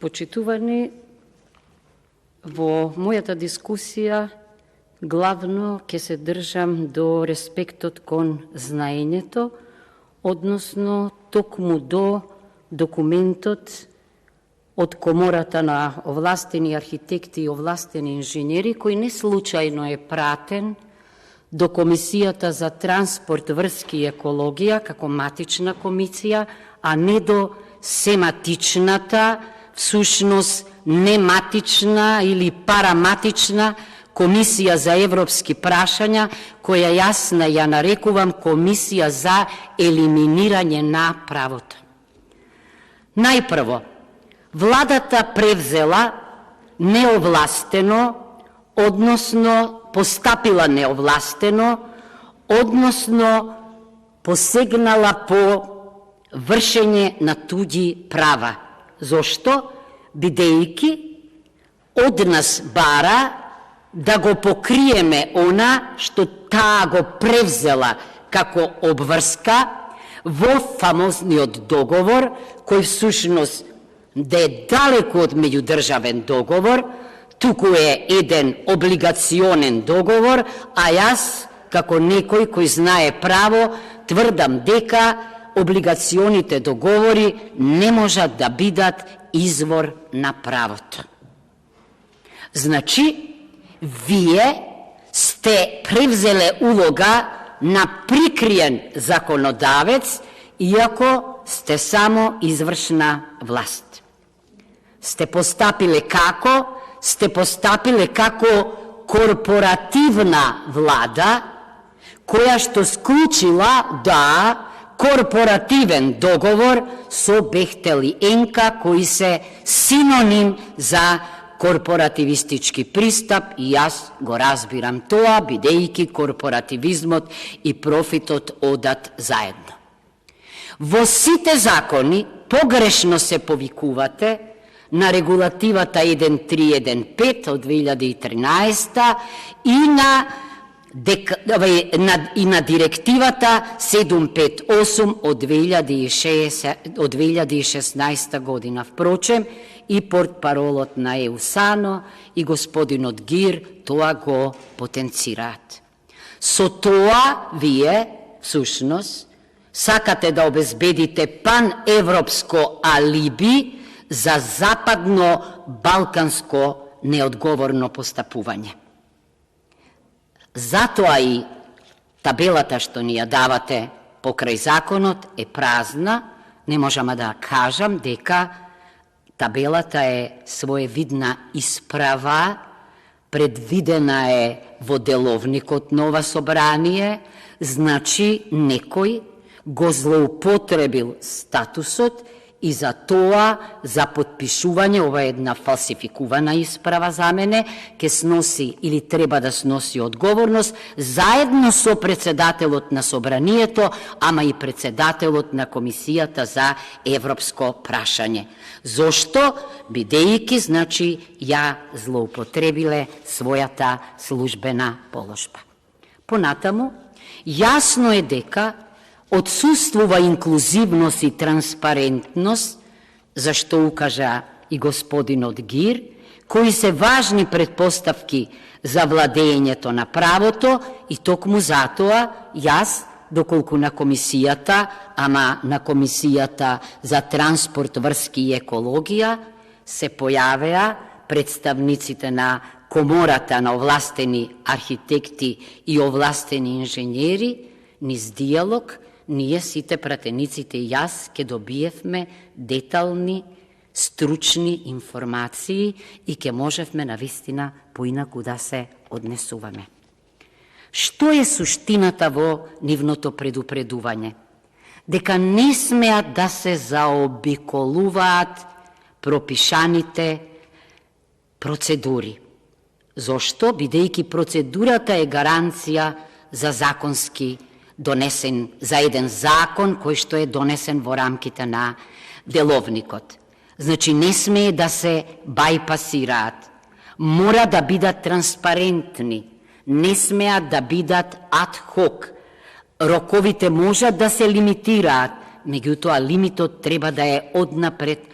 Почитувани, во мојата дискусија главно ќе се држам до респектот кон знаењето, односно токму до документот од Комората на овластени архитекти и овластени инженери, кој не случајно е пратен до Комисијата за транспорт, врски и екологија како матична комисија, а не до сематичната, всушност нематична или параматична Комисија за европски прашања, која јасна ја нарекувам Комисија за елиминирање на правото. Најпрво, владата превзела неовластено, односно постапила неовластено, односно посегнала по вршење на туѓи права. Зошто? Бидејќи од нас бара да го покриеме она што таа го превзела како обврска во фамозниот договор, кој всушност да е далеку од меѓудржавен договор, туку е еден облигационен договор, а јас, како некој кој знае право, тврдам дека облигационите договори не можат да бидат извор на правото. Значи, вие сте превзеле улога на прикриен законодавец, иако сте само извршна власт. Сте постапиле како? Сте постапиле како корпоративна влада, која што склучила, корпоративен договор со Бехтел и Енка, кои се синоним за корпоративистички пристап, и јас го разбирам тоа, бидејќи корпоративизмот и профитот одат заедно. Во сите закони погрешно се повикувате на регулативата 1315 од 2013 и на директивата 758 од 2016 година. Впрочем, и портпаролот на ЕУСАНО и господинот Гир тоа го потенцираат. Со тоа вие, всушност, сакате да обезбедите паневропско алиби за западно-балканско неодговорно постапување. Затоа и табелата што ни ја давате покрај законот е празна, не можам да кажам дека табелата е своевидна исправа, предвидена е во деловникот на ова собрание, значи некој го злоупотребил статусот и за тоа, за подпишување, ова е една фалсификувана исправа за мене, ке сноси или треба да сноси одговорност, заедно со председателот на собранието, ама и председателот на Комисијата за европско прашање. Зошто? Бидејќи, значи, ја злоупотребиле својата службена положба. Понатаму, јасно е дека отсуствува инклузивност и транспарентност, зашто укажа и господинот Гир, кои се важни предпоставки за владењето на правото, и токму затоа јас, доколку на комисијата, ама на Комисијата за транспорт, врски и екологија, се појавеа представниците на Комората на овластени архитекти и овластени инженери, низ диалог, ние сите пратениците и јас ке добиевме детални, стручни информации и ке можевме навистина поинаку да се однесуваме. Што е суштината во нивното предупредување? Дека не смеат да се заобиколуваат пропишаните процедури. Зошто? Бидејќи процедурата е гаранција за законски донесен, за еден закон кој што е донесен во рамките на деловникот. Значи, не смее да се бајпасираат. Мора да бидат транспарентни. Не смеат да бидат ад-хок. Роковите можат да се лимитираат, меѓутоа лимитот треба да е однапред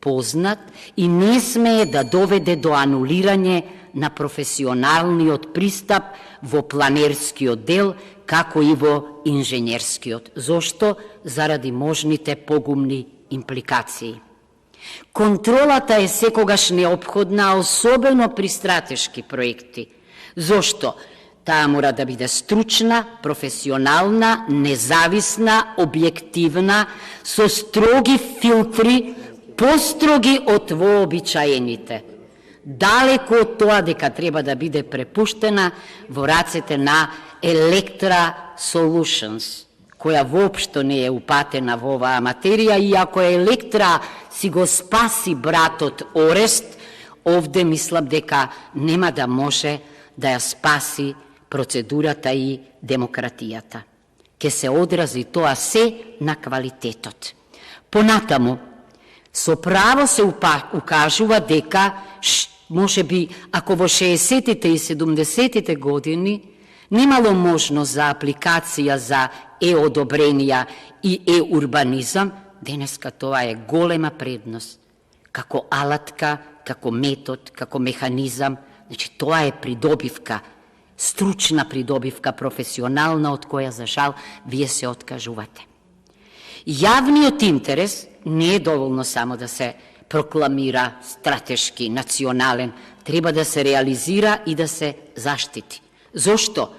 познат и не смее да доведе до анулирање на професионалниот пристап во планерскиот дел, како и во инженерскиот. Зошто? Заради можните погумни импликации. Контролата е секогаш неопходна, особено при стратешки проекти. Зошто? Таа мора да биде стручна, професионална, независна, објективна, со строги филтри, построги од вообичаените. Далеко од тоа дека треба да биде препуштена во рацете на Electra Solutions, која воопшто не е упатена во оваа материја, и ако Electra си го спаси братот Орест, овде мислам дека нема да може да ја спаси процедурата и демократијата. Ке се одрази тоа се на квалитетот. Понатаму, со право се укажува дека, може би, ако во 60-тите и 70-тите години немало можност за апликација за одобренија и урбанизам, денеска тоа е голема предност. Како алатка, како метод, како механизам, значи тоа е придобивка, стручна придобивка, професионална, од која, за жал, вие се откажувате. Јавниот интерес не е доволно само да се прокламира стратешки, национален, треба да се реализира и да се заштити. Зошто?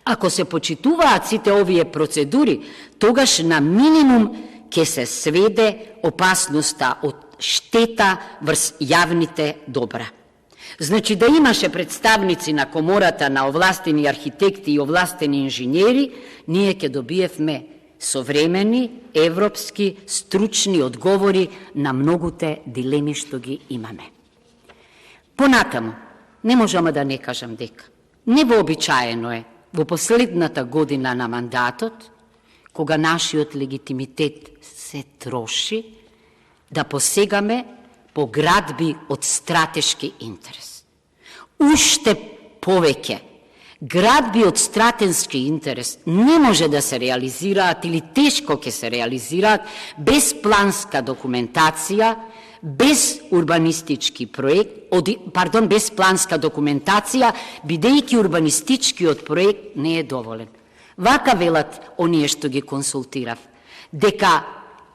Ако се почитуваат сите овие процедури, тогаш на минимум ќе се сведе опасноста од штета врз јавните добра. Значи да имаше представници на комората на овластени архитекти и овластени инженери, ние ќе добиевме современи, европски, стручни одговори на многуте дилеми што ги имаме. Понатаму, не можеме да не кажам дека невообичаено е во последната година на мандатот, кога нашиот легитимитет се троши, да посегаме по градби од стратешки интерес. Уште повеќе, градби од стратешки интерес не може да се реализираат или тешко ќе се реализираат без планска документација, без урбанистички проект, без планска документација, бидејќи урбанистичкиот проект не е доволен. Вака велат оние што ги консултирав, дека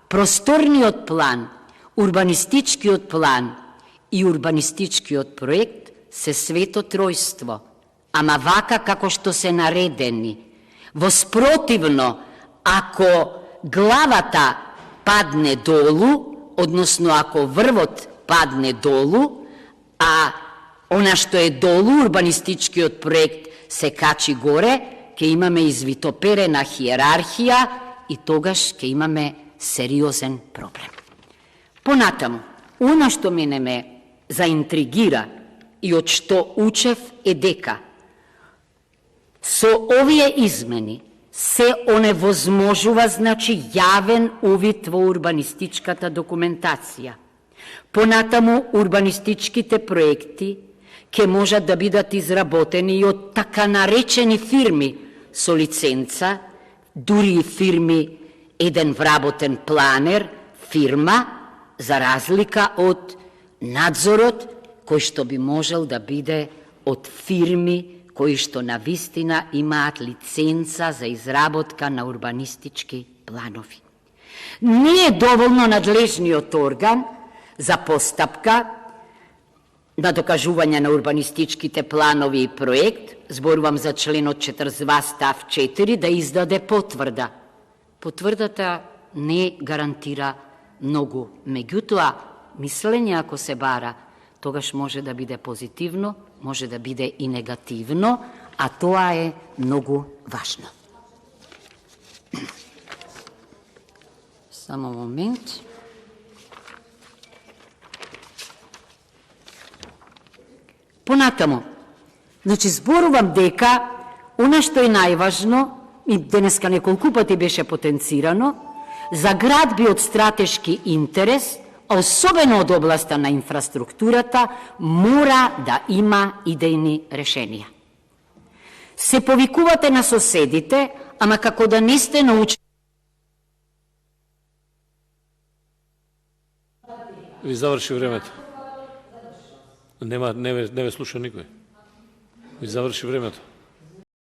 просторниот план, урбанистичкиот план и урбанистичкиот проект се свето тројство, ама вака како што се наредени. Воспротивно, ако главата падне долу, односно ако врвот падне долу, а она што е долу, урбанистичкиот проект, се качи горе, ќе имаме извитоперена хиерархија и тогаш ќе имаме сериозен проблем. Понатаму, она што мене ме заинтригира и од што учев е дека со овие измени се оневозможува, значи, јавен увид во урбанистичката документација. Понатаму, урбанистичките проекти ќе можат да бидат изработени и од така наречени фирми со лиценца, дури и фирми еден вработен планер, фирма, за разлика од надзорот, кој што би можел да биде од фирми кои што навистина имаат лиценца за изработка на урбанистички планови. Не е доволно надлежниот орган за постапка на докажување на урбанистичките планови и проект, зборувам за членот 42 став 4, да издаде потврда. Потврдата не гарантира многу, меѓутоа, мислење ако се бара, тогаш може да биде позитивно, може да биде и негативно, а тоа е многу важно. Само момент. Понатаму, значи зборувам дека она што е најважно, и денеска неколку пати беше потенцирано, за градби од стратешки интерес, особено од областа на инфраструктурата, мора да има идејни решенија. Се повикувате на соседите, ама како да не сте научени Ви заврши времето. Не ве слуша никој. Ви заврши времето.